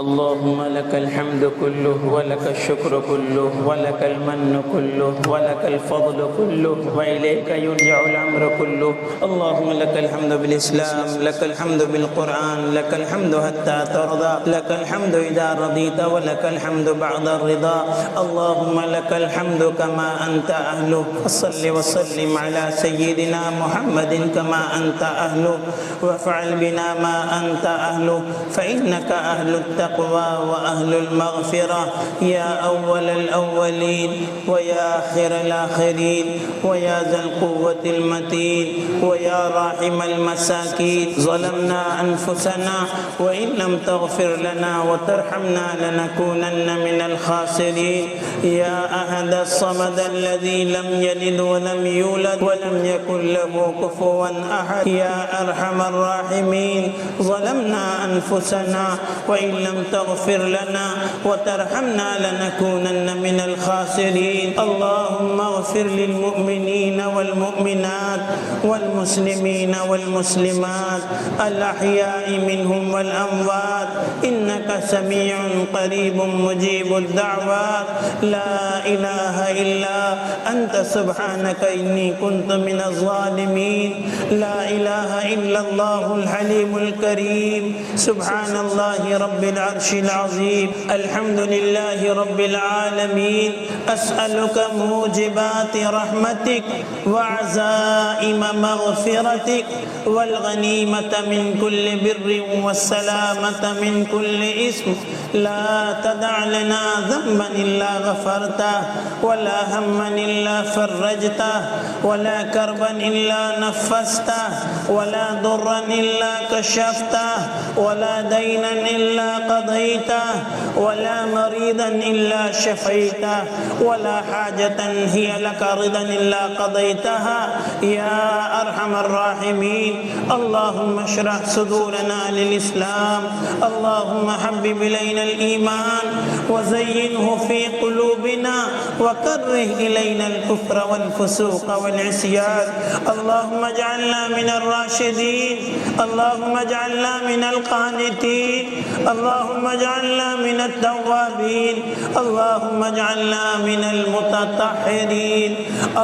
اللهم لك الحمد كله ولك الشكر كله ولك المن كله ولك الفضل كله وإليك يرجع الأمر كله. اللهم لك الحمد بالإسلام، لك الحمد بالقرآن، لك الحمد حتى ترضى، لك الحمد إذا رضيت ولك الحمد بعد الرضا. اللهم لك الحمد كما أنت أهله، فصل وسلم على سيدنا محمد كما أنت أهله، وافعل بنا ما أنت أهله، فإنك أهل التقوى وأهل المغفرة يا أول الأولين ويا آخر الآخرين ويا ذا القوة المتين ويا راحم المساكين. ظلمنا أنفسنا وإن لم تغفر لنا وترحمنا لنكونن من الخاسرين. يا أحد الصمد الذي لم يلد ولم يولد ولم يكن له كفوا أحد يا أرحم الراحمين. ظلمنا أنفسنا وإن لم تغفر لنا وترحمنا لنكونن من الخاسرين. اللهم اغفر للمؤمنين والمؤمنات والمسلمين والمسلمات الأحياء منهم والأموات إنك سميع قريب مجيب الدعوات. لا إله إلا أنت سبحانك إني كنت من الظالمين. لا إله إلا الله الحليم الكريم. سبحان الله رب العرش العظيم. الحمد لله رب العالمين. أسألك موجبات رحمتك وعزائم مغفرتك والغنيمة من كل بر والسلامة من كل إثم. لا تدع لنا ذنبا إلا غفرته ولا هما إلا فرجته ولا كربا إلا نفسته ولا ضرا إلا كشفته ولا دينا إلا قضيته ولا مريضا إلا شفيته ولا حاجة هي لك رضا إلا قضيتها يا أرحم الراحمين. اللهم اشرح صدورنا للإسلام. اللهم حبب إلينا الإيمان وزينه في قلوبنا وكره إلينا الكفر والفسوق والعصيان. اللهم اجعلنا من الراشدين. اللهم اجعلنا من القانتين. اللهم اجعلنا من التوابين. اللهم اجعلنا من المتطهرين.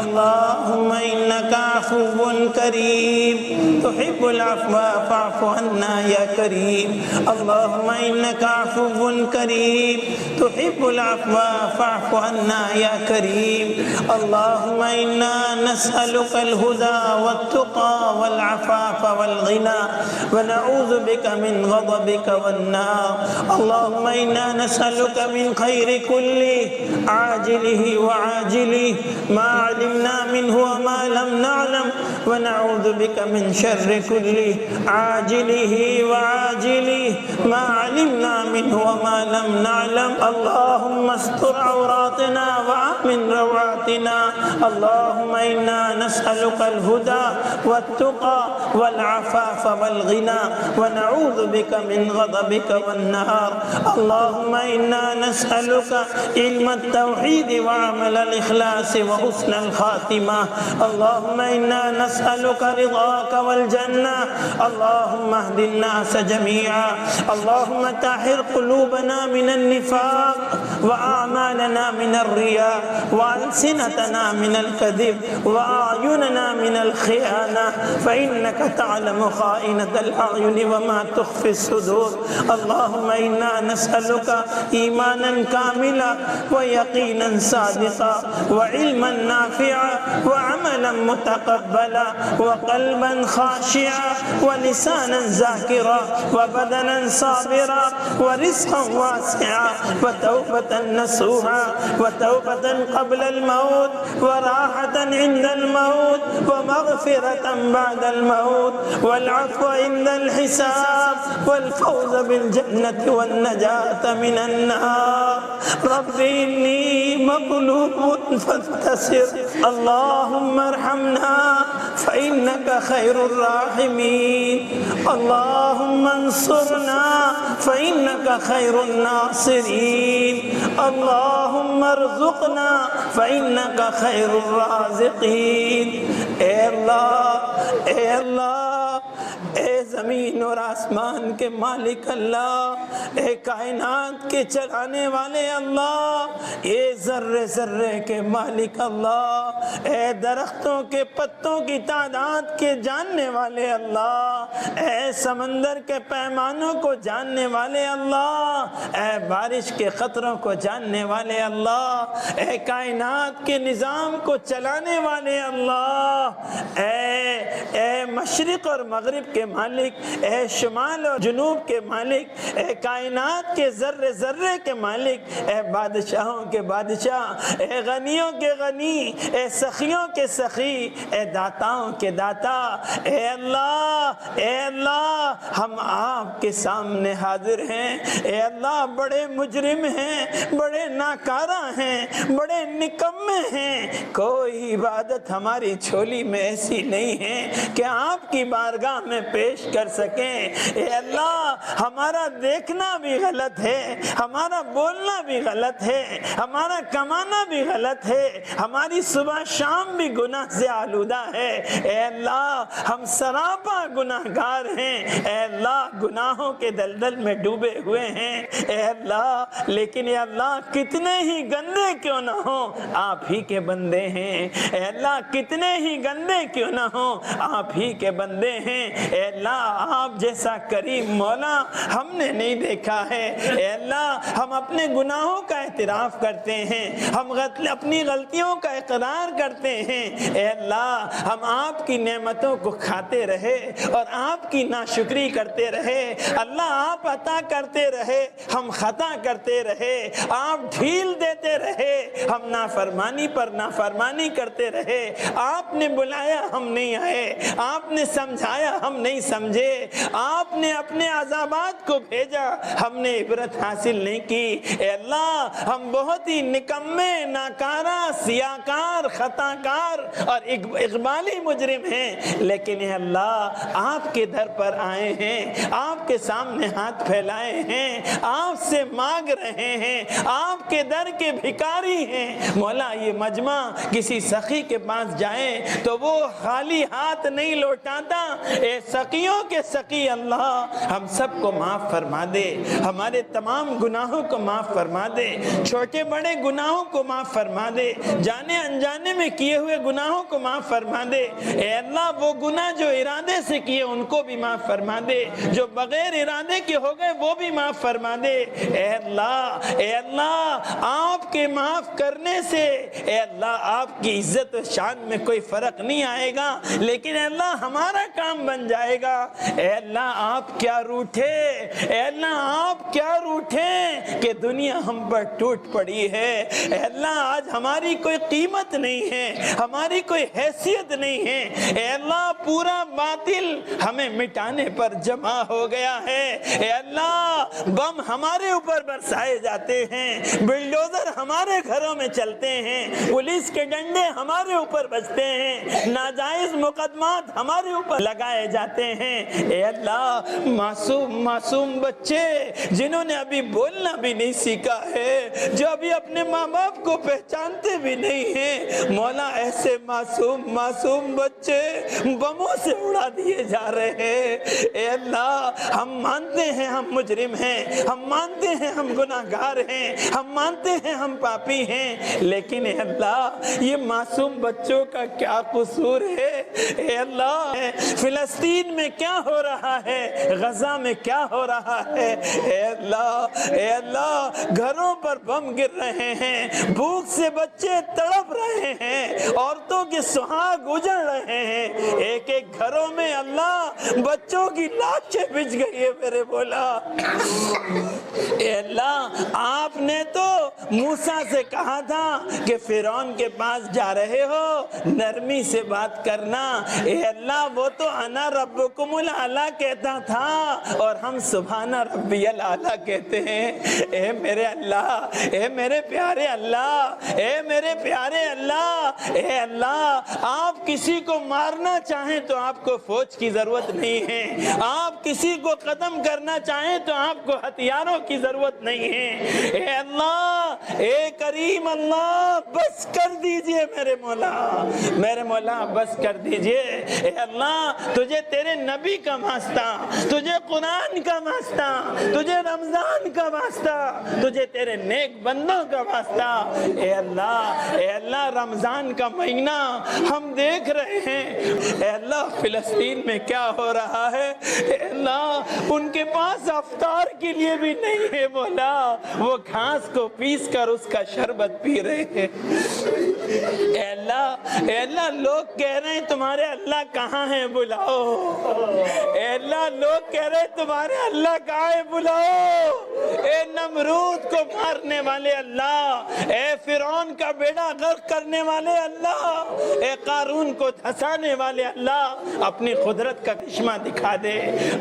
اللهم إنك عفو كريم تحب العفو فاعف عنا يا كريم. اللهم إنك عفو كريم تحب العفو فاعف عنا يا كريم. اللهم إنا نسألك الهدى والتقى والعفاف والغنى ونعوذ بك من غضبك والنار. اللهم إنا نسألك من خير كله عاجله وعاجله ما علمنا منه وما لم نعلم ونعوذ بك من شر كله عاجله وعاجله ما علمنا منه وما لم نعلم. اللهم استر عوراتنا وآمن روعاتنا. اللهم إنا نسألك الهدى والتقى والعفاف والغنى ونعوذ بك من غضبك والنار. اللهم إنا نسألك علم التوحيد وعمل الإخلاص وحسن الخاتمة. اللهم إنا نسألك رضاك والجنة. اللهم اهد الناس جميعا. اللهم طهر قلوبنا من النفاق وأعمالنا من الرياء وألسنتنا من الكذب وأعيننا من الخيانة فإنك تعلم خائنة الأعين وما تخفي الصدور. اللهم إنا نسألك إيمانا كاملا ويقينا صادقا وعلما نافعا وعملا متقبلا وقلبا خاشعا ولسانا ذاكرا وبدنا صابرا ورزقا واسعا وتوبة نصوحا وتوبة قبل الموت وراحة عند الموت ومغفرة بعد الموت والعفو عند الحساب والفوز بالجنة والنجاة من النار. ربي إني مغلوب فانتصر. اللهم ارحمنا فإنك خير الراحمين. اللهم انصرنا فإنك خير الناصرين. اللهم ارزقنا فإنك خير الرازقين. اے اللہ اے زمین اور آسمان کے مالک اللہ، اے کائنات کے چلانے والے اللہ، اے ذرے ذرے کے مالک اللہ، اے درختوں کے پتوں کی تعداد کے جاننے والے اللہ، اے سمندر کے پیمانوں کو جاننے والے اللہ، اے بارش کے قطروں کو جاننے والے اللہ، اے کائنات کے نظام کو چلانے والے اللہ، اے مشرق اور مغرب کے مالک، اے شمال اور جنوب کے مالک، اے کائنات کے ذرے ذرے کے مالک، اے بادشاہوں کے بادشاہ، اے غنیوں کے غنی، اے سخیوں کے سخی، اے داتاؤں کے داتا، اے اللہ ہم آپ کے سامنے حاضر ہیں۔ اے اللہ بڑے مجرم ہیں، بڑے ناکارہ ہیں، بڑے نکمے ہیں، کوئی عبادت ہماری جھولی میں ایسی نہیں ہے کہ آپ کی بارگاہ میں پیش کر سکیں۔ اے اللہ ہمارا دیکھنا بھی غلط ہے، ہمارا بولنا بھی غلط ہے، ہمارا کمانا بھی غلط ہے، ہماری صبح شام بھی گناہ سے آلودہ ہے۔ اے اللہ ہم سراپا گناہ گار ہیں، اے اللہ گناہوں کے دلدل میں ڈوبے ہوئے ہیں۔ اے اللہ لیکن اے اللہ کتنے ہی گندے کیوں نہ ہوں آپ ہی کے بندے ہیں۔ اے اللہ کتنے ہی گندے کیوں نہ ہوں آپ ہی کے بندے ہیں۔ اے اللہ آپ جیسا کریم مولا ہم نے نہیں دیکھا ہے۔ اے اللہ ہم اپنے گناہوں کا اعتراف کرتے ہیں، ہم اپنی غلطیوں کا اقرار کرتے ہیں۔ اے اللہ ہم آپ کی نعمتوں کو کھاتے رہے اور آپ کی ناشکری کرتے رہے۔ اللہ آپ عطا کرتے رہے، ہم خطا کرتے رہے، آپ ڈھیل دیتے رہے، ہم نافرمانی پر نافرمانی کرتے رہے۔ آپ نے بلایا ہم نہیں آئے، آپ نے سمجھایا ہم نہیں سمجھے، آپ نے اپنے عذابات کو بھیجا ہم نے عبرت حاصل نہیں کی۔ اے اللہ ہم بہت ہی نکمے، ناکارہ، سیاکار، خطاکار اور اقبالی مجرم ہیں، لیکن اے اللہ آپ کے در پر آئے ہیں، آپ کے سامنے ہاتھ پھیلائے ہیں، آپ سے مانگ رہے ہیں، آپ کے در کے بھکاری ہیں۔ مولا یہ مجمع کسی سخی کے پاس جائے تو وہ خالی ہاتھ نہیں لوٹاتا۔ اے سخیوں کے سخی اللہ ہم سب کو معاف فرما دے، ہمارے تمام گناہوں کو معاف فرما دے، چھوٹے بڑے گناہوں کو معاف فرما دے، جانے انجانے میں کیے ہوئے گناہوں کو معاف فرما دے۔ اے اللہ وہ گناہ جو ارادے سے کیے ان کو بھی معاف فرما دے، جو بغیر ارادے کے ہو گئے وہ بھی معاف فرما دے۔ اے اللہ آپ کے معاف کرنے سے اے اللہ آپ کی عزت و شان میں کوئی فرق نہیں آئے گا، لیکن اے اللہ ہمارا کام بن جائے گا۔ اے اللہ آپ کیا روٹھے، اے اللہ آپ کیا روٹھے کہ دنیا ہم پر ٹوٹ پڑی ہے۔ اے اللہ آج ہماری کوئی قیمت نہیں ہے، ہماری کوئی حیثیت نہیں ہے۔ اے اللہ پورا باطل ہمیں مٹانے پر جمع ہو گیا ہے۔ اے اللہ بم ہمارے اوپر برسائے جاتے ہیں، بلڈوزر ہمارے گھروں میں چلتے ہیں، پولیس کے ڈنڈے ہمارے اوپر بجتے ہیں، ناجائز مقدمات ہمارے اوپر لگائے جاتے ہیں۔ اے اللہ معصوم بچے جنہوں نے ابھی بولنا بھی نہیں سیکھا ہے، جو ابھی اپنے ماں باپ کو پہچانتے بھی نہیں ہیں، مولا ایسے معصوم بچے بموں سے اڑا دیے جا رہے ہیں۔ اے اللہ ہم مانتے ہیں ہم مجرم ہیں، ہم مانتے ہیں ہم گناہگار ہیں، ہم مانتے ہیں ہم پاپی ہیں، لیکن اے اللہ یہ معصوم بچوں کا کیا قصور ہے؟ اے اللہ فلسطین میں کیا ہو رہا ہے، غزہ میں کیا ہو رہا ہے؟ اے اللہ گھروں پر بم گر رہے ہیں، بھوک سے بچے تڑپ رہے ہیں، عورتوں کے سہاگ اجڑ رہے ہیں، ایک ایک گھروں میں اللہ بچوں کی لاشیں بچ گئی ہے میرے مولا۔ اے اللہ آپ نے تو موسیٰ سے کہا تھا کہ فرعون کے پاس جا رہے ہو نرمی سے بات کرنا۔ اے اللہ وہ تو انا ربکم الاعلی کہتا تھا اور ہم سبحان ربی الاعلی کہتے ہیں۔ اے میرے اللہ، اے میرے پیارے اللہ، اے میرے پیارے اے اللہ آپ کسی کو مارنا چاہیں تو آپ کو فوج کی ضرورت نہیں ہے، آپ کسی کو ختم کرنا چاہیں تو آپ کو ہتھیاروں کی ضرورت نہیں ہے۔ اے اللہ، اے کریم اللہ، بس کر دیجئے میرے مولا بس کر دیجئے۔ اے اللہ تجھے تیرے نبی کا واسطہ، تجھے قرآن کا واسطہ، تجھے رمضان کا واسطہ، تجھے تیرے نیک بندوں کا واسطہ۔ اے اللہ رمضان کا مہینہ ہم دیکھ رہے ہیں، اے اللہ فلسطین میں کیا ہو رہا ہے، اے اللہ ان کے پاس افطار کے لیے بھی نہیں ہے مولا، وہ گھاس کو پیس کر اس کا شربت پی رہے ہیں۔ اے اللہ لوگ کہہ رہے ہیں تمہارے اللہ کہاں ہیں، بلاؤ۔ اے اللہ لوگ کہہ رہے ہیں تمہارے اللہ کہاں ہیں، بلاؤ۔ اے نمرود کو مارنے والے اللہ، اے فرعون کا بیڑا غرق کرنے والے اللہ، اے قارون کو دھسانے والے اللہ، اپنی قدرت کا کرشمہ دکھا دے،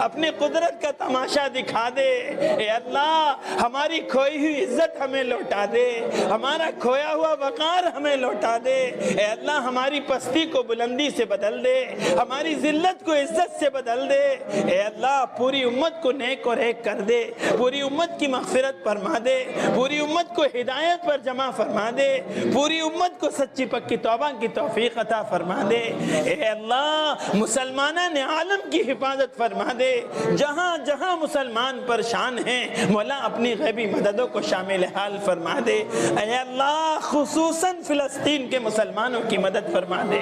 اپنی قدرت کا تماشا دکھا دے۔ اے اللہ ہماری کھوئی ہوئی عزت ہمیں لوٹا دے، ہمارا کھویا ہوا وقار ہمیں لوٹا دے۔ اے اللہ ہماری پستی کو بلندی سے بدل دے، ہماری ذلت کو عزت سے بدل دے۔ اے اللہ پوری امت کو نیک اور ایک کر دے، پوری امت کی مغفرت فرما دے، پوری امت کو ہدایت پر جمع فرما دے، پوری امت کو سچی پکی توبہ کی توفیق عطا فرما دے۔ اے اللہ مسلمانان عالم کی حفاظت فرما دے، جہاں جہاں مسلمان پریشان ہیں مولا اپنی غیبی مددوں کو شامل حال فرما دے۔ اے اللہ خصوصاً فلسطین کے مسلمانوں کی مدد فرما دے۔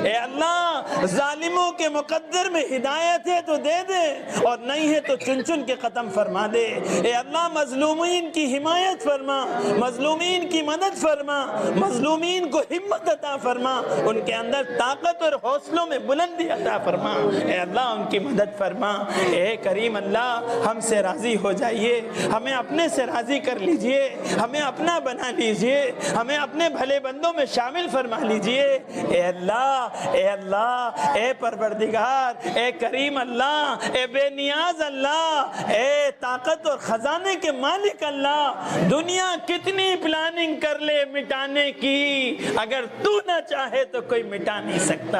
اے اللہ ظالموں کے مقدر میں ہدایت ہے تو دے دے، اور نہیں ہے تو چن چن کے ختم فرما دے۔ اے اللہ مظلومین کی حمایت فرما، مظلومین کی مدد فرما، مظلومین کو ہمت عطا فرما، ان کے اندر طاقت اور حوصلوں میں بلندی عطا فرما۔ اے اللہ ان کی مدد فرما۔ اے کریم اللہ ہم سے راضی ہو جائیے، ہمیں اپنے سے راضی کر لیجئے، ہمیں اپنا بنا لیجئے، ہمیں اپنے بھلے بندوں میں شامل فرما لیجئے۔ اے اللہ اے پروردگار، اے کریم اللہ، اے بے نیاز اللہ، اے طاقت اور خزانے کے مالک اللہ، دنیا کتنی پلاننگ کر لے مٹانے کی، اگر تو نہ چاہے تو کوئی مٹا نہیں سکتا۔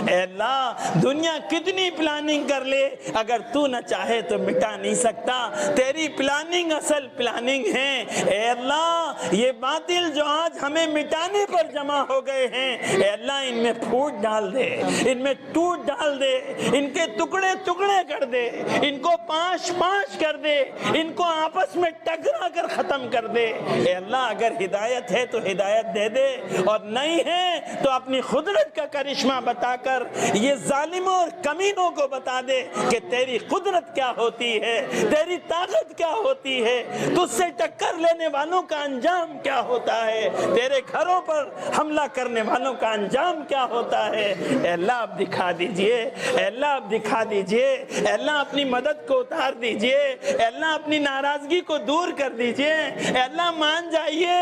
اے اللہ دنیا کتنی پلاننگ کر لے، اگر تو نہ چاہے تو مٹا نہیں سکتا۔ تیری پلاننگ اصل پلاننگ ہے۔ اے اللہ یہ باطل جو آج ہمیں مٹانے پر جمع ہو گئے ہیں، اے اللہ ان میں پھوٹ ڈال دے، ان میں ٹوٹ ڈال دے، ان کے ٹکڑے ٹکڑے کر دے، ان کو پانچ پانچ کر دے، ان کو آپس میں ٹکرا کر ختم کر دے۔ اے اللہ اگر ہدایت ہے تو ہدایت دے دے، اور نہیں ہے تو اپنی قدرت کا کرشمہ بتا کر یہ ظالموں اور کمینوں کو بتا دے کہ تیری قدرت کیا ہوتی ہے، تیری طاقت کیا ہوتی ہے، تجھ سے ٹکر لینے والوں کا انجام کیا ہوتا ہے، تیرے گھروں پر حملہ کرنے والوں کا انجام کیا ہوتا ہے۔ اے اللہ آپ دکھا دیجئے، اے اللہ آپ دکھا دیجئے، اے اللہ اپنی مدد کو اتار دیجئے، اے اللہ اپنی ناراضگی کو دور کر دیجئے۔ اے اللہ مان جائیے،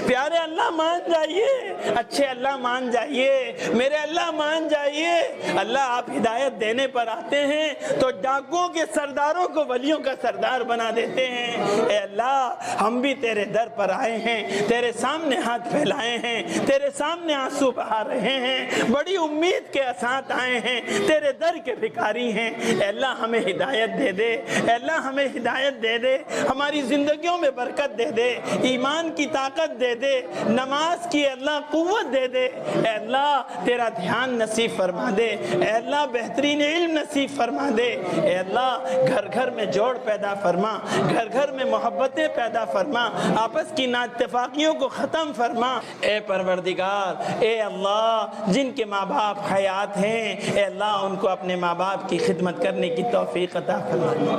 پیارے اللہ مان جائیے، اچھے اللہ مان جائیے، میرے اللہ مان جائیے۔ اللہ آپ ہدایت دینے پر آتے ہیں تو ڈاکوؤں کے سرداروں کو ولیوں کا سردار بنا دیتے ہیں۔ اے اللہ ہم بھی تیرے در پر آئے ہیں، تیرے سامنے ہاتھ پھیلائے ہیں، تیرے سامنے آنسو بہا رہے ہیں، بڑی امید کے ساتھ آئے ہیں، تیرے در کے بھکاری ہیں۔ اے اللہ ہمیں ہدایت دے دے، اے اللہ ہمیں ہدایت دے دے، ہماری زندگیوں میں برکت دے دے، ایمان کی طاقت دے دے، نماز کی اللہ قوت دے دے۔ اے اللہ تیرا دھیان نصیب فرما دے، اے اللہ بہترین علم نصیب فرما دے۔ اے اللہ گھر گھر میں جوڑ پیدا فرما، گھر گھر میں محبتیں پیدا فرما، آپس کی نااتفاقیوں کو ختم فرما۔ اے پروردگار، اے اللہ جن کے ماں باپ حیات ہیں، اے اللہ ان کو اپنے ماں باپ کی خدمت کرنے کی توفیق عطا فرما۔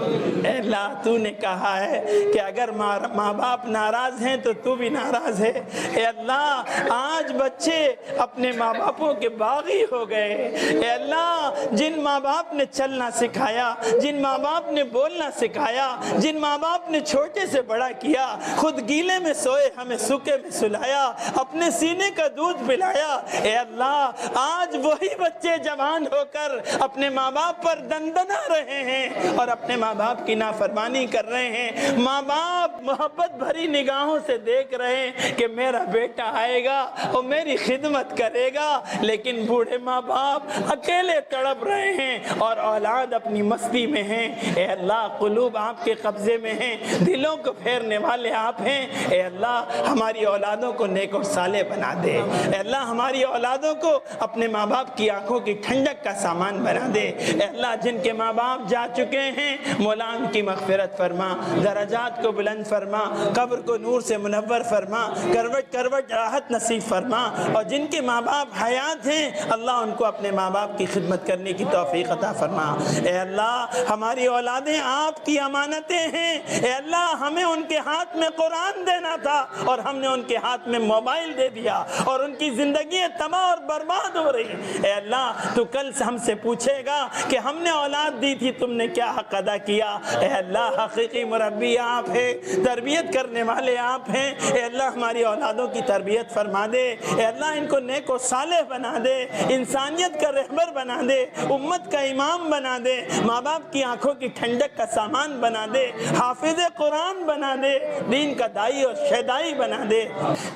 اے اللہ تو نے کہا ہے کہ اگر ماں باپ ناراض ہیں تو تو بھی ناراض ہے۔ اے اللہ آج بچے اپنے ماں باپوں کے باغی ہو گئے۔ اے اللہ جن ماں باپ نے چلنا سکھایا، جن ماں باپ نے بولنا سکھایا، جن ماں باپ نے چھوٹے سے بڑا کیا، خود گیلے میں سوئے ہمیں سوکھے میں سلایا، اپنے سینے کا دودھ پلایا، اے اللہ آج وہی بچے جوان ہو کر اپنے ماں باپ پر دندنا رہے ہیں اور اپنے ماں باپ کی نافرمانی کر رہے ہیں۔ ماں باپ محبت بھری نگاہوں سے دیکھ رہے ہیں کہ میرا بیٹا آئے گا گا اور میری خدمت کرے گا، لیکن بوڑھے ماں باپ اکیلے تڑپ رہے ہیں اور اولاد اپنی مستی میں ہیں۔ اے اللہ قلوب آپ کے قبضے میں ہیں، دلوں کو پھیرنے والے آپ ہیں۔ اے اللہ ہماری اولادوں کو نیک اور صالح بنا دے۔ اے اللہ ہماری اولادوں کو اپنے ماں باپ کی آنکھوں کی ٹھنڈک کا سامان بنا دے۔ اے اللہ جن کے ماں باپ جا چکے ہیں مولا ان کی مغفرت فرما، درجات کو بلند فرما، قبر کو نور سے منور فرما، کروٹ کروٹ راحت نصیب فرما، اور جن کے ماں باپ حیات ہیں اللہ ان کو اپنے ماں باپ کی خدمت کرنے کی توفیق عطا فرما۔ اے اللہ ہماری اولادیں آپ کی امانتیں ہیں۔ اے اللہ ہمیں ان کے ہاتھ میں قرآن دینا تھا اور ہم نے ان کے ہاتھ میں موبائل دے دیا اور ان کی زندگیاں تباہ اور برباد ہو رہی۔ اے اللہ تو کل ہم سے پوچھے گا کہ ہم نے اولاد دی تھی تم نے کیا حق ادا کیا۔ اے اللہ حقیقی مربی آپ ہیں، تربیت کرنے والے آپ ہیں۔ اے اللہ ہماری اولادوں کی تربیت فرما دے۔ اے اللہ ان کو نیک و صالح بنا دے، انسانیت کا رہبر بنا دے، امت کا امام بنا دے، ماں باپ کی آنکھوں کی ٹھنڈک کا سامان بنا دے، حافظ قرآن بنا دے، دین کا دائی اور شہدائی بنا دے۔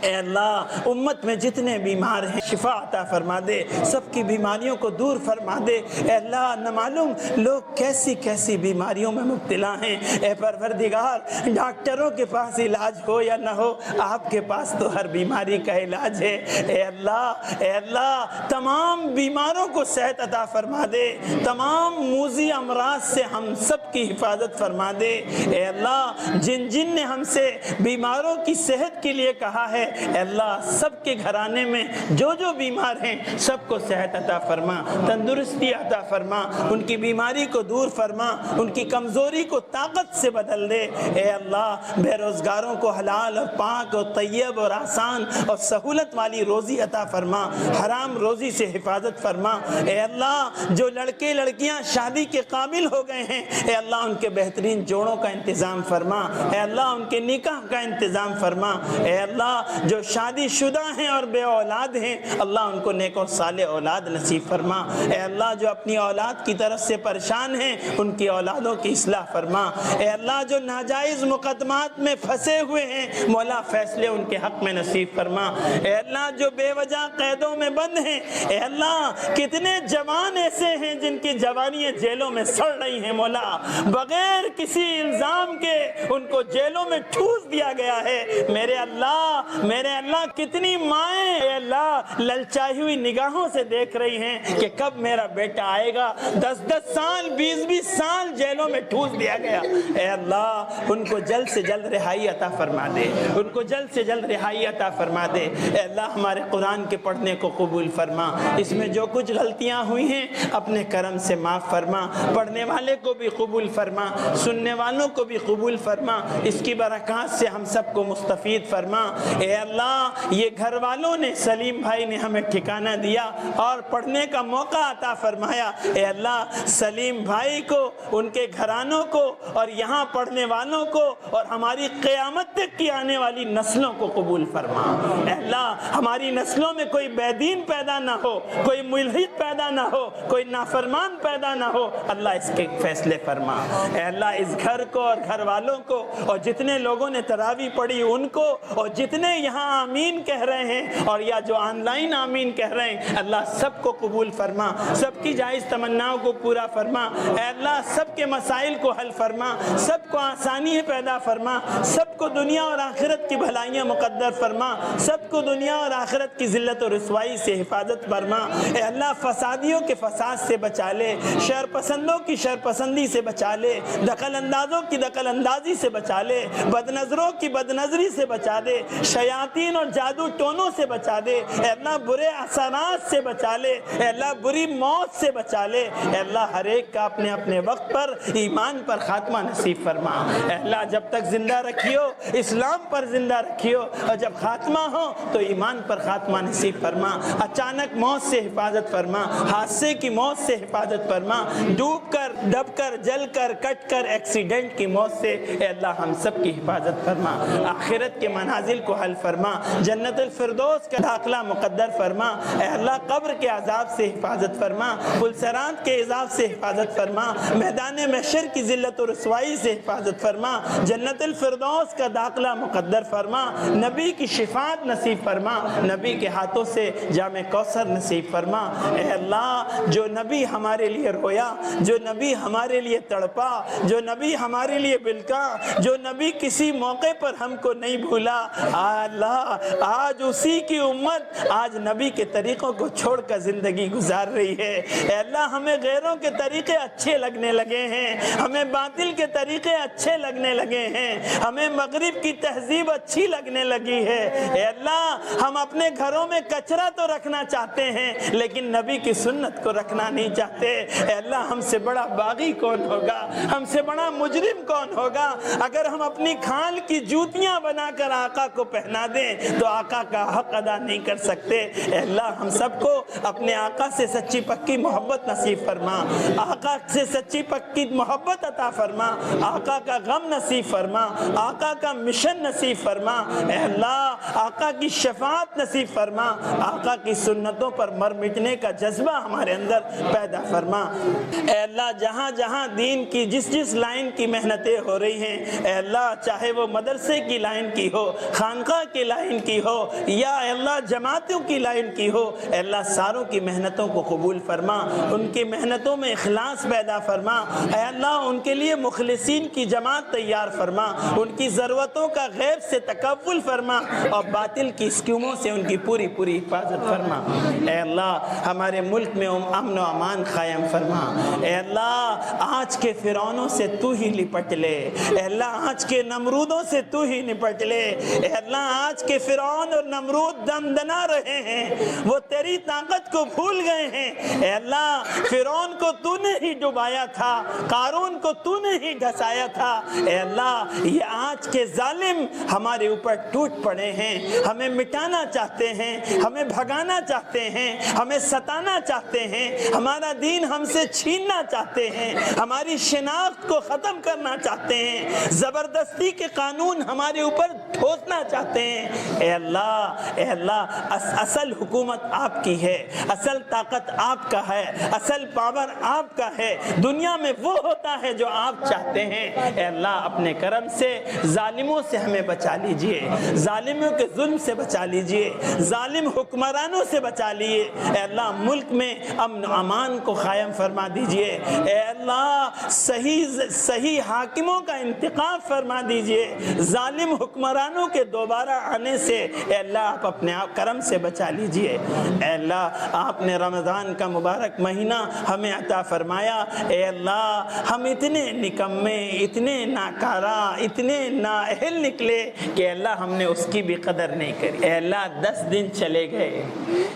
اے اللہ امت میں جتنے بیمار ہیں شفا عطا فرما دے، سب کی بیماریوں کو دور فرما دے۔ اے اللہ نہ معلوم لوگ کیسی کیسی بیماریوں میں مبتلا ہیں۔ اے پروردگار ڈاکٹروں کے پاس علاج ہو یا نہ ہو آپ کے پاس تو ہر بیماری کا علاج ہے۔ اے اللہ تمام بیماروں کو صحت عطا فرما دے، تمام موذی امراض سے ہم سب کی حفاظت فرما دے۔ اے اللہ جن جن نے ہم سے بیماروں کی صحت کے لیے کہا ہے اے اللہ سب کے گھرانے میں جو جو بیمار ہیں سب کو صحت عطا فرما، تندرستی عطا فرما، ان کی بیماری کو دور فرما، ان کی کمزوری کو طاقت سے بدل دے۔ اے اللہ بے روزگاروں کو حلال اور پاک اور طیب اور آسان اور سہولت والی روزی عطا فرما، حرام روزی سے حفاظت فرما۔ اے اللہ جو لڑکے لڑکیاں شادی کے قابل ہو گئے ہیں اے اللہ ان کے بہترین جوڑوں کا انتظام فرما، اے اللہ ان کے نکاح کا انتظام فرما۔ اے اللہ جو شادی شدہ ہیں اور بے اولاد ہیں اللہ ان کو نیک اور صالح اولاد نصیب فرما۔ اے اللہ جو اپنی اولاد کی طرف سے پریشان ہیں ان کی اولادوں کی اصلاح فرما۔ اے اللہ جو ناجائز مقدمات میں پھنسے ہوئے ہیں مولا فیصلے ان کے حق میں نصیب فرما۔ اے اللہ جو بے وجہ قیدوں میں بند ہیں اے اللہ کتنے جوان ایسے ہیں جن کی جوانیاں جیلوں میں سڑ رہی ہیں مولا، بغیر کسی الزام کے ان کو جیلوں میں ٹھوس دیا گیا ہے۔ میرے اللہ کتنی مائیں اے اللہ للچائی ہوئی نگاہوں سے دیکھ رہی ہیں کہ کب میرا بیٹا آئے گا، 10 سال 20 سال جیلوں میں ٹھوس دیا گیا۔ اے اللہ ان کو جلد سے جلد رہائی عطا فرما دے، ان کو جلد سے جلد رہائی عطا فرما دے۔ اے اللہ ہمارے قرآن کے پڑھنے کو قبول فرما، اس میں جو کچھ غلطیاں ہوئی ہیں اپنے کرم سے معاف فرما، پڑھنے والے کو بھی قبول فرما، سننے والوں کو بھی قبول فرما، اس کی برکات سے ہم سب کو مستفید فرما۔ اے اللہ یہ گھر والوں نے سلیم بھائی نے ہمیں ٹھکانہ دیا اور پڑھنے کا موقع عطا فرمایا۔ اے اللہ سلیم بھائی کو، ان کے گھرانوں کو اور یہاں پڑھنے والوں کو اور ہماری قیامت تک کی آنے والی نسلوں کو قبول فرما۔ اے اللہ ہماری نسلوں میں کوئی بے دین پیدا نہ ہو، کوئی ملحد پیدا نہ ہو، کوئی نافرمان پیدا نہ ہو، اللہ اس کے فیصلے فرما۔ اے اللہ اس گھر کو اور گھر والوں کو اور جتنے لوگوں نے تراویح پڑھی ان کو اور جتنے یہاں آمین کہہ رہے ہیں اور یا جو آن لائن آمین کہہ رہے ہیں اللہ سب کو قبول فرما، سب کی جائز تمناؤں کو پورا فرما۔ اے اللہ سب کے مسائل کو حل فرما، سب کو آسانی پیدا فرما، سب کو دنیا اور آخرت کی بھلائیاں مقدر فرما، سب کو دنیا اور آخرت کی ذلت اور رسوائی سے حفاظت فرما۔ اے اللہ فسادیوں کے فساد سے بچا لے، شر پسندوں کی شر پسندی سے بچا لے، دخل اندازوں کی دخل اندازی سے بچا لے، بد نظروں کی بد نظری سے بچا دے، شیاطین اور جادو ٹونوں سے بچا دے۔ اے اللہ برے اثرات سے بچا لے، اے اللہ بری موت سے بچا لے۔ اے اللہ ہر ایک کا اپنے اپنے وقت پر ایمان پر خاتمہ نصیب فرما۔ اے اللہ جب تک زندہ رکھیو اسلام پر زندہ رکھیو اور جب خاتمہ ہو تو ایمان پر خاتمہ نصیب فرما۔ اچانک موت سے حفاظت فرما، حادثے کی موت سے حفاظت فرما، ڈوب کر دب کر جل کر کٹ کر ایکسیڈنٹ کی موت سے اے اللہ ہم سب کی حفاظت فرما۔ آخرت کے منازل کو حل فرما، جنت الفردوس کا داخلہ مقدر فرما۔ اے اللہ قبر کے عذاب سے حفاظت فرما، پلسرات کے عذاب سے حفاظت فرما، میدان محشر کی ذلت و رسوائی سے حفاظت فرما، جنت الفردوس کا داخلہ مقدر فرما، نبی کی شفاعت نصیب نصیب فرما, نبی کے ہاتھوں سے جام کوثر نصیب فرما. اے اللہ جو نبی ہمارے لیے رویا, جو نبی ہمارے لیے تڑپا, جو نبی ہمارے لیے بلکا, جو نبی کسی موقع پر ہم کو نہیں بھولا, اللہ آج اسی کی امت آج نبی کے طریقوں کو چھوڑ کر زندگی گزار رہی ہے. اے اللہ ہمیں غیروں کے طریقے اچھے لگنے لگے ہیں, ہمیں باطل کے طریقے اچھے لگنے لگے ہیں, ہمیں مغرب کی تہذیب اچھی لگنے لگی ہے. اے اللہ ہم اپنے گھروں میں کچرا تو رکھنا چاہتے ہیں لیکن نبی کی سنت کو رکھنا نہیں چاہتے. اے اللہ ہم سے بڑا باغی کون ہوگا, ہم سے بڑا مجرم کون ہوگا؟ اگر ہم اپنی کھال کی جوتیاں بنا کر آقا کو پہنا دیں تو آقا کا حق ادا نہیں کر سکتے. اے اللہ ہم سب کو اپنے آقا سے سچی پکی محبت نصیب فرما, آقا سے سچی پکی محبت عطا فرما, آقا کا غم نصیب فرما, آقا کا مشن نصیب فرما. اے اللہ آقا کی شفاعت نصیب فرما, آقا کی سنتوں پر مر مٹنے کا جذبہ ہمارے اندر پیدا فرما. اے اللہ جہاں جہاں دین کی جس جس لائن کی محنتیں ہو رہی ہیں, اے اللہ چاہے وہ مدرسے کی لائن کی ہو, خانقاہ کی لائن کی ہو, یا اے اللہ جماعتوں کی لائن کی ہو, اے اللہ ساروں کی محنتوں کو قبول فرما, ان کی محنتوں میں اخلاص پیدا فرما. اے اللہ ان کے لیے مخلصین کی جماعت تیار فرما, ان کی ضرورتوں کا غیب سے تکفل فرما اور باطل کی اسکیموں سے ان کی پوری پوری حفاظت فرما. اے اللہ ہمارے ملک میں امن و امان قائم فرما. اے اللہ آج کے فرعونوں سے تو ہی لپٹ لے, اے اللہ آج کے نمرودوں سے تو ہی نپٹ لے. اے اللہ آج کے فرعون اور نمرود دم دنا رہے ہیں, وہ تیری طاقت کو بھول گئے ہیں. اے اللہ فرعون کو تو نے ہی ڈبایا تھا, قارون کو تو نے ہی ڈھسایا تھا. اے اللہ یہ آج کے ظالم ہمارے اوپر ٹوٹ پڑے ہیں, ہمیں مٹانا چاہتے ہیں, ہمیں بھگانا چاہتے ہیں, ہمیں ستانا چاہتے ہیں, ہمارا دین ہم سے چھیننا چاہتے ہیں, ہماری شناخت کو ختم کرنا چاہتے ہیں, زبردستی کے قانون ہمارے اوپر ٹھوسنا چاہتے ہیں. اے اللہ اصل حکومت آپ کی ہے, اصل طاقت آپ کا ہے, اصل پاور آپ کا ہے. دنیا میں وہ ہوتا ہے جو آپ چاہتے ہیں. اے اللہ اپنے کرم سے ظالموں سے ہمیں بچا لیجئے, ظالموں کے ظلم سے بچا لیجئے, ظالم حکمرانوں سے بچا لیے. اے اللہ ملک میں امن و امان کو قائم فرما دیجئے. اے اللہ صحیح حاکموں کا انتخاب فرما دیجئے, ظالم حکمرانوں کے دوبارہ آنے سے اے اللہ آپ اپنے آپ کرم سے بچا لیجئے. اے اللہ آپ نے رمضان کا مبارک مہینہ ہمیں عطا فرمایا. اے اللہ ہم اتنے نکمے, اتنے ناکارہ, اتنے نااہل نکلے کہ اے اللہ ہم نے اس کی بھی قدر نہیں کری. اے اللہ 10 دن چلے گئے,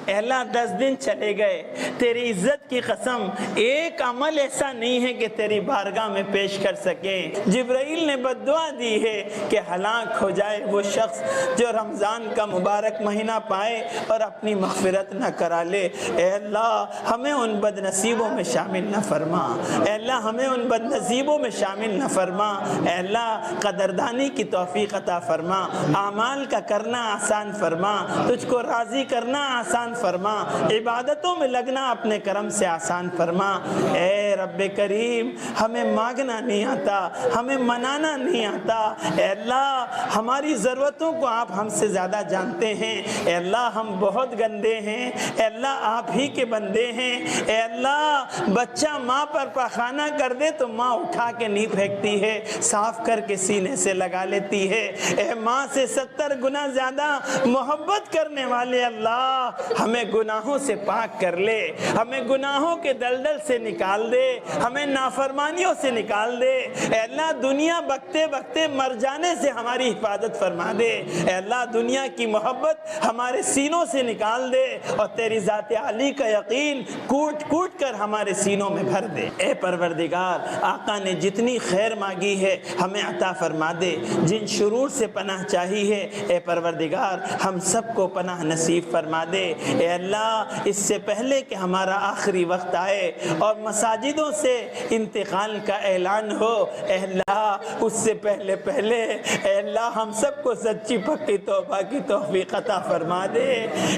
اے اللہ 10 دن چلے گئے, تیری عزت کی قسم ایک عمل ایسا نہیں ہے کہ تیری بارگاہ میں پیش کر سکیں. جبرائیل نے بد دعا دی ہے کہ ہلاک ہو جائے وہ شخص جو رمضان کا مبارک مہینہ پائے اور اپنی مغفرت نہ کرا لے. اے اللہ ہمیں ان بد نصیبوں میں شامل نہ فرما, اے اللہ ہمیں ان بد نصیبوں میں شامل نہ فرما. اے اللہ قدردانی کی توفیق عطا فرما, اعمال کا کرنا آسان فرما, تجھ کو راضی کرنا آسان فرما, عبادتوں میں لگنا اپنے کرم سے آسان فرما. اے رب کریم ہمیں مانگنا نہیں آتا, ہمیں منانا نہیں آتا. اے اللہ ہماری ضرورتوں کو آپ ہم سے زیادہ جانتے ہیں. اے اللہ ہم بہت گندے ہیں, اے اللہ آپ ہی کے بندے ہیں. اے اللہ بچہ ماں پر پخانہ کر دے تو ماں اٹھا کے نہیں پھینکتی ہے, صاف کر کے سینے سے لگا لیتی ہے. اے ماں سے 70 گنا زیادہ محبت کرنے والے اللہ ہمیں گناہوں سے پاک کر لے, ہمیں گناہوں کے دلدل سے نکال دے, ہمیں نافرمانیوں سے نکال دے. اے اللہ دنیا بکتے بکتے مر جانے سے ہماری حفاظت فرما دے. اے اللہ دنیا کی محبت ہمارے سینوں سے نکال دے اور تیری ذات عالی کا یقین کوٹ کوٹ کر ہمارے سینوں میں بھر دے. اے پروردگار آقا نے جتنی خیر مانگی ہے ہمیں عطا فرما دے, جن شرور سے پناہ چاہی ہے اے پروردگار ہم سب کو پناہ نصیب فرما دے. اے اللہ اس سے پہلے کہ ہمارا آخری وقت آئے اور مساجدوں سے انتقال کا اعلان ہو, اے اللہ اس سے پہلے اے اللہ ہم سب کو سچی پکی توبہ کی توفیق عطا فرما دے.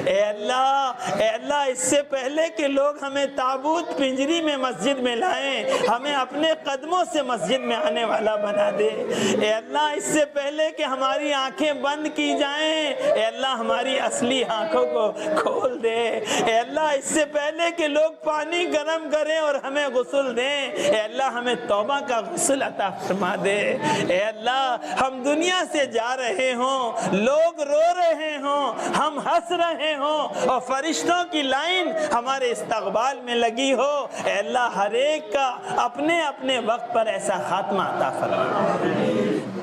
اے اللہ اس سے پہلے کہ لوگ ہمیں تابوت پنجری میں مسجد میں لائیں, ہمیں اپنے قدموں سے مسجد میں آنے والا بنا دے. اے اللہ اس سے پہلے کہ ہماری آنکھیں بند کی جائیں اے اللہ ہماری اصلی آنکھوں کو کھول دے، اے اللہ اس سے پہلے کہ لوگ پانی گرم کریں اور ہمیں غسل دیں، اے اللہ ہمیں توبہ کا غسل عطا فرما دے۔ اے اللہ ہم دنیا سے جا رہے ہوں، لوگ رو رہے ہوں، ہم ہنس رہے ہوں اور فرشتوں کی لائن ہمارے استقبال میں لگی ہو، اے اللہ ہر ایک کا اپنے اپنے وقت پر ایسا خاتمہ عطا فرما۔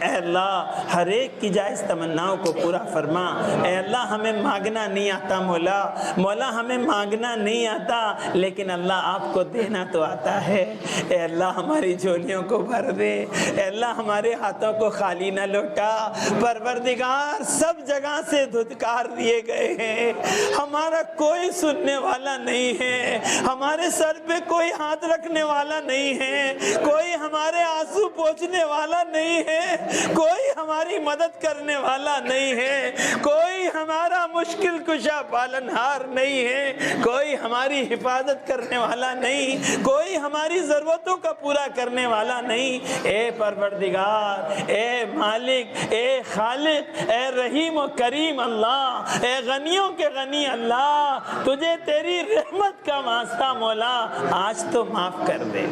اے اللہ ہر ایک کی جائز تمناؤں کو پورا فرما۔ اے اللہ ہمیں مانگنا نہیں آتا مولا ہمیں مانگنا نہیں آتا، لیکن اللہ آپ کو دینا تو آتا ہے۔ اے اللہ ہماری جھولیوں کو بھر دے، اے اللہ ہمارے ہاتھوں کو خالی نہ لوٹا۔ پروردگار سب جگہ سے دھتکار دیے گئے ہیں، ہمارا کوئی سننے والا نہیں ہے، ہمارے سر پہ کوئی ہاتھ رکھنے والا نہیں ہے، کوئی ہمارے آنسو پوچھنے والا نہیں ہے، کوئی ہماری مدد کرنے والا نہیں ہے، کوئی ہمارا مشکل کشا پالنہار نہیں ہے، کوئی ہماری حفاظت کرنے والا نہیں، کوئی ہماری ضرورتوں کا پورا کرنے والا نہیں۔ اے پروردگار، اے مالک، اے خالق، اے رحیم و کریم اللہ، اے غنیوں کے غنی اللہ، تجھے تیری رحمت کا واسطہ مولا آج تو معاف کر دے،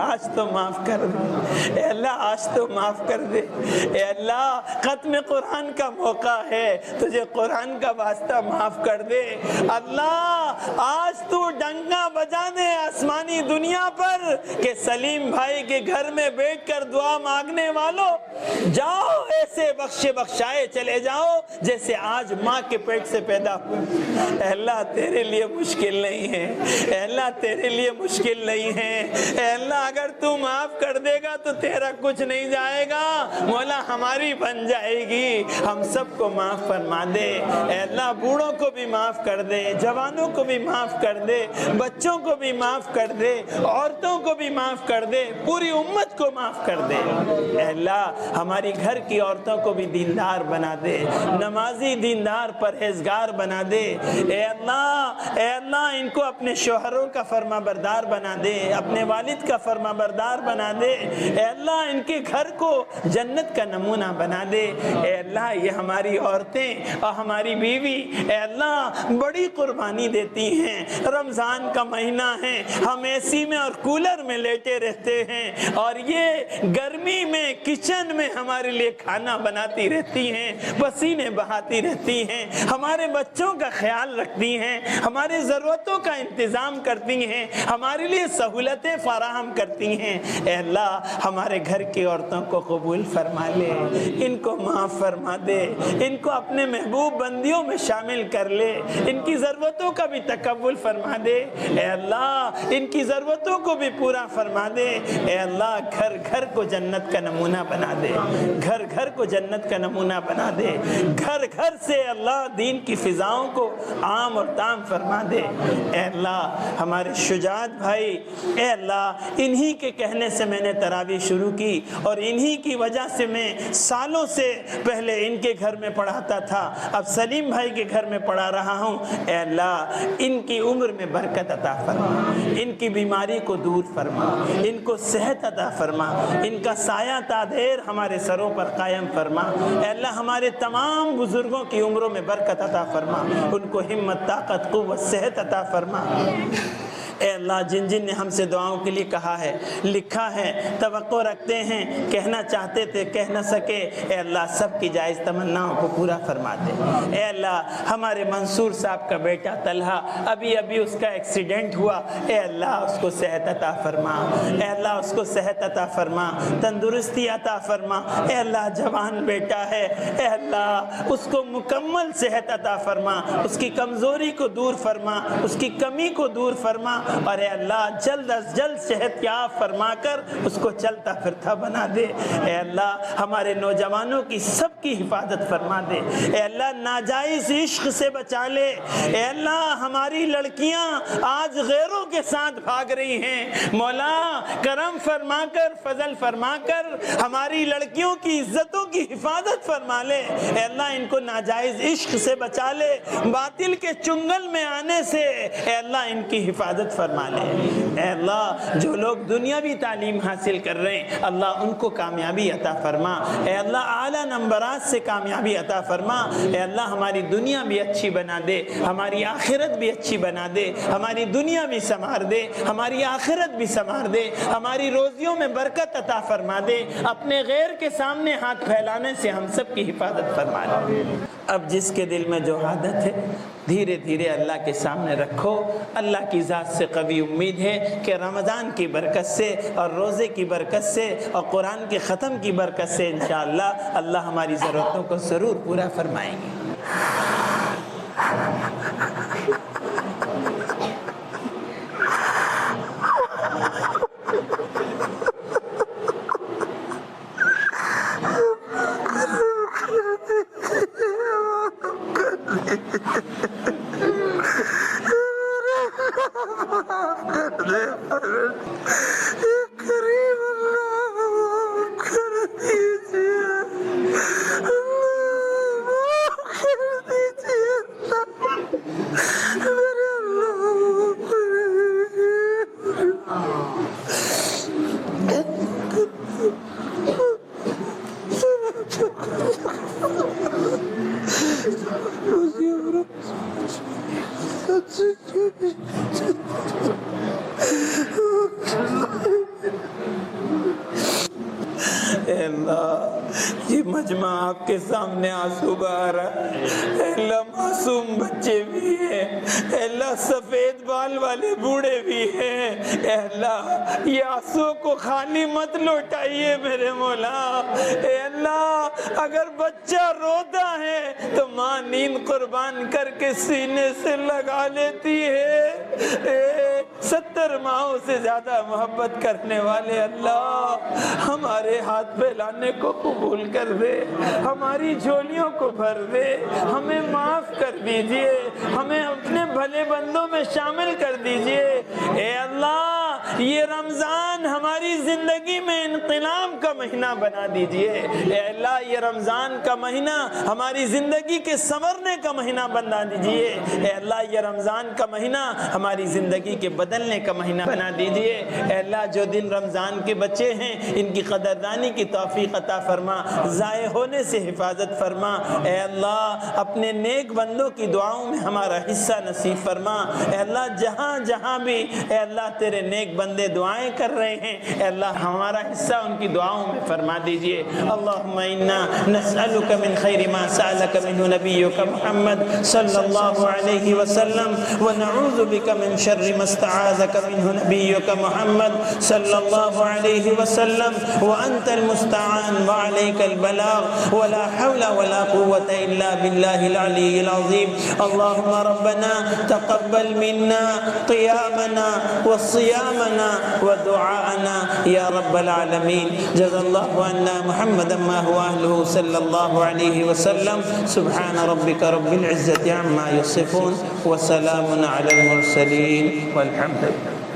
آج تو معاف کر دے، اے اللہ آج تو معاف کر دے۔ اے اللہ ختم قرآن کا موقع ہے، تجھے قرآن کا واسطہ معاف کر دے۔ اللہ آج تو ڈنگا بجا دے آسمانی دنیا پر کہ سلیم بھائی کے گھر میں بیٹھ کر دعا مانگنے والوں جاؤ، ایسے بخشے بخشائے چلے جاؤ جیسے آج ماں کے پیٹ سے پیدا ہوئے۔ اے اللہ تیرے لیے مشکل نہیں ہے، اے اللہ تیرے لیے مشکل نہیں ہے، اے اللہ اگر تو معاف کر دے گا تو تیرا کچھ نہیں جائے گا، مولا ہماری بن جائے گی۔ ہم سب کو معاف فرما دے، اے اللہ بوڑھوں کو بھی معاف کر دے، جوانوں کو بھی معاف کر دے، بچوں کو بھی معاف کر دے، عورتوں کو بھی معاف کر دے، پوری امت کو معاف کر دے۔ اے اللہ ہماری گھر کی عورتوں کو بھی دیندار بنا دے، نمازی دیندار پرہیزگار بنا دے۔ اے اللہ ان کو اپنے شوہروں کا فرما بردار بنا دے، اپنے والد کا فرما بردار بنا دے۔ اے اللہ ان کے گھر کو جنت کا نمونہ بنا دے۔ اے اللہ یہ ہماری عورتیں اور ہماری بیوی اے اللہ بڑی قربانی دیتی ہیں، رمضان کا مہینہ ہے، ہم اے سی میں اور کولر میں لیٹے رہتے ہیں اور یہ گرمی میں کچن میں ہمارے لیے کھانا بناتی رہتی ہیں، پسینے بہاتی رہتی ہیں، ہمارے بچوں کا خیال رکھتی ہیں، ہماری ضرورتوں کا انتظام کرتی ہیں، ہمارے لیے سہولتیں فراہم کرتی ہیں۔ اے اللہ ہمارے گھر کی عورتوں کو قبول فرما لے، ان کو معاف فرما دے، ان کو اپنے محبوب بندیوں میں شامل کر لے، ان کی ضرورتوں کا بھی تقبل فرما دے۔ اے اللہ ان کی ضرورتوں کو بھی پورا فرما دے۔ اے اللہ گھر گھر کو جنت کا نمونہ بنا دے، گھر گھر کو جنت کا نمونہ بنا دے، گھر گھر سے اللہ دین کی فضاؤں کو عام اور تام فرما دے۔ اے اللہ ہمارے شجاعت بھائی، اے اللہ انہی کے کہنے سے میں نے تراویح شروع کی اور انہی کی وجہ سے میں سالوں سے پہلے ان کے گھر میں پڑھاتا تھا، اب سلیم بھائی کے گھر میں پڑھا رہا ہوں۔ اے اللہ ان کی عمر میں برکت عطا فرما، ان کی بیماری کو دور فرما، ان کو صحت عطا فرما، ان کا سایہ تادیر ہمارے سروں پر قائم فرما۔ اے اللہ ہمارے تمام بزرگوں کی عمروں میں برکت عطا فرما، ان کو ہمت، طاقت، قوت، صحت عطا فرما۔ اے اللہ جن جن نے ہم سے دعاؤں کے لیے کہا ہے، لکھا ہے، توقع رکھتے ہیں، کہنا چاہتے تھے کہہ نہ سکے، اے اللہ سب کی جائز تمناؤں کو پورا فرما دے۔ اے اللہ ہمارے منصور صاحب کا بیٹا طلحہ ابھی اس کا ایکسیڈنٹ ہوا، اے اللہ اس کو صحت عطا فرما، اے اللہ اس کو صحت عطا فرما، تندرستی عطا فرما۔ اے اللہ جوان بیٹا ہے، اے اللہ اس کو مکمل صحت عطا فرما، اس کی کمزوری کو دور فرما، اس کی کمی کو دور فرما، اور اے اللہ جلد از جلد صحت یاب فرما کر اس کو چلتا پھرتا بنا دے۔ اے اللہ ہمارے نوجوانوں کی سب کی حفاظت فرما دے۔ اے اللہ ناجائز عشق سے بچا لے۔ اے اللہ ہماری لڑکیاں آج غیروں کے ساتھ بھاگ رہی ہیں، مولا کرم فرما کر، فضل فرما کر ہماری لڑکیوں کی عزتوں کی حفاظت فرما لے۔ اے اللہ ان کو ناجائز عشق سے بچا لے، باطل کے چنگل میں آنے سے اے اللہ ان کی حفاظت فرما لے۔ اے اللہ جو لوگ دنیاوی تعلیم حاصل کر رہے ہیں اللہ ان کو کامیابی عطا فرما۔ اے اللہ اعلیٰ نمبرات سے کامیابی عطا فرما۔ اے اللہ ہماری دنیا بھی اچھی بنا دے، ہماری آخرت بھی اچھی بنا دے، ہماری دنیا بھی سنوار دے، ہماری آخرت بھی سنوار دے، ہماری روزیوں میں برکت عطا فرما دے، اپنے غیر کے سامنے ہاتھ پھیلانے سے ہم سب کی حفاظت فرما دے۔ اب جس کے دل میں جو عادت ہے دھیرے دھیرے اللہ کے سامنے رکھو۔ اللہ کی ذات سے قوی امید ہے کہ رمضان کی برکت سے اور روزے کی برکت سے اور قرآن کے ختم کی برکت سے انشاءاللہ اللہ ہماری ضرورتوں کو ضرور پورا فرمائیں گے۔ اے اللہ یہ مجمع آپ کے سامنے آنسو بہا رہا ہے۔ اے اللہ معصوم بچے بھی ہیں، اے اللہ سفید بال والے بوڑھے بھی ہیں۔ اے اللہ یہ آنسو کو خالی مت لوٹائیے میرے مولا۔ اے اللہ اگر بچہ روتا ہے تو ماں نیند قربان کر کے سینے سے لگا لیتی ہے۔ 70 ماہوں سے زیادہ محبت کرنے والے اللہ ہمارے ہاتھ پھیلانے کو قبول کر دے، ہماری جھولیوں کو بھر دے، ہمیں معاف کر دیجئے، ہمیں اپنے بھلے بندوں میں شامل کر دیجئے۔ اے اللہ یہ رمضان ہماری زندگی میں انقلاب کا مہینہ بنا دیجئے۔ اے اللہ یہ رمضان کا مہینہ ہماری زندگی کے سنورنے کا مہینہ بنا دیجئے۔ اے اللہ یہ رمضان کا مہینہ ہماری زندگی کے بدلنے کا مہینہ بنا دیجئے۔ اے اللہ جو دن رمضان کے بچے ہیں ان کی قدردانی کی توفیق عطا فرما، ضائع ہونے سے حفاظت فرما۔ اے اللہ اپنے نیک بندوں کی دعاؤں میں ہمارا حصہ نصیب فرما۔ اے اللہ جہاں جہاں بھی اے اللہ تیرے نیک بندے دعائیں کر رہے ہیں اے اللہ ہمارا حصہ ان کی دعاؤں میں فرما دیجئے۔ اللہم انا نسألک من خیر ما سألک منہ نبیک محمد صلی اللہ علیہ وسلم ونعوذ بک من شر ما استعاذک منہ نبیک محمد صلی اللہ علیہ وسلم وانت المستعان وعليك البلاغ ولا حول ولا قوة إلا بالله العلي العظيم۔ اللهم ربنا تقبل منا قيامنا وصيامنا ودعاءنا يا رب العالمين۔ جزا الله عنا محمدا ما هو أهله صلى الله عليه وسلم۔ سبحان ربك رب العزة عما يصفون وسلام على المرسلين والحمد لله۔